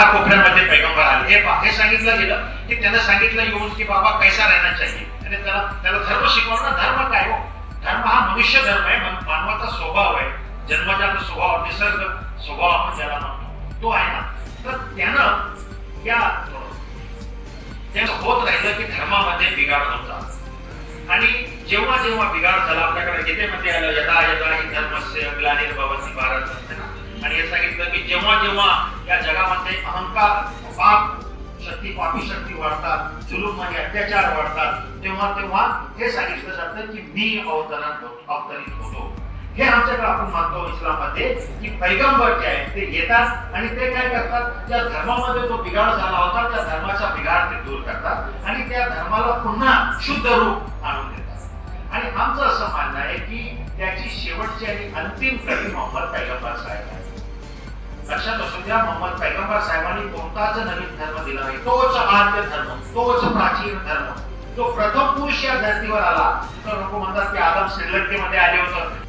कोपऱ्यामध्ये पैगंबर आले, हे सांगितलं गेलं की त्यांना सांगितलं येऊन की बाबा कैसा रहना चाहिए, आणि त्याला धर्म शिकवणं. धर्म काय हो? धर्म हा मनुष्य धर्म आहे, मानवाचा स्वभाव आहे, जन्मजात स्वभाव, निसर्ग स्वभाव आपण ज्याला म्हणतो तो आहे ना. तर त्यानं होत राहिलं की धर्मामध्ये बिघाड होता. आणि जेव्हा जेव्हा बिघाड झाला, आपल्याकडे गीतेमध्ये आलं यदा यदा हि धर्मस्य ग्लानिर्भवति भारत, आणि हे सांगितलं की जेव्हा जेव्हा या जगामध्ये अहंकार, पाप शक्ती, पापी शक्ती वाढतात, जुलूम आणि अत्याचार वाढतात, तेव्हा तेव्हा हे सांगितलं जातं की मी अवतरित होतो. हे आमच्याकडे आपण मानतो इस्लाममध्ये की पैगंबर जे आहेत ते येतात आणि ते काय करतात, त्या धर्मामध्ये जो बिघाड झाला होता त्या धर्माचा बिघाड ते दूर करतात आणि त्या धर्माला पुन्हा शुद्ध रूप आणून देतात. आणि आमचं असं मानणं आहे की त्याची शेवटची आणि अंतिम प्रति मोहम्मद पैगंबर साहेब आहे. लक्षात असू द्या, मोहम्मद पैगंबर साहेबांनी कोणताच नवीन धर्म दिला नाही. तोच आद्य धर्म, तोच प्राचीन धर्म, जो प्रथम पुरुष या धर्तीवर आला. तर लोक म्हणतात की आदम श्रीलंकेमध्ये आले होते,